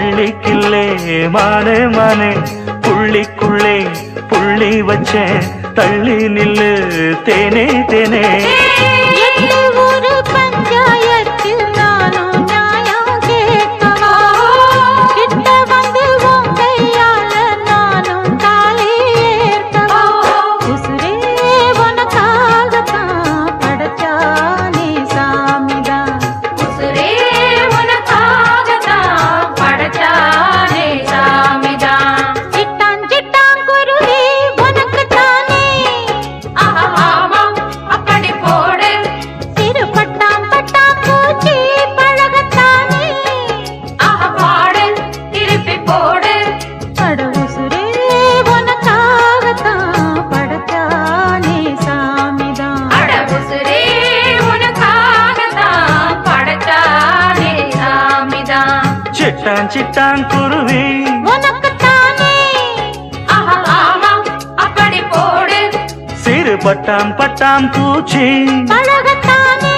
வள்ளிக்கில்லே மானே மானே புள்ளிக்குள்ளே புள்ளி வச்சேன் தள்ளி நில்லு தேனே தேனே சிட்டான் சிட்டான் குருவி உனக்குத்தானே ஆமா அப்படி போடு சிறு பட்டாம் பட்டாம் பூச்சி பழகத்தானே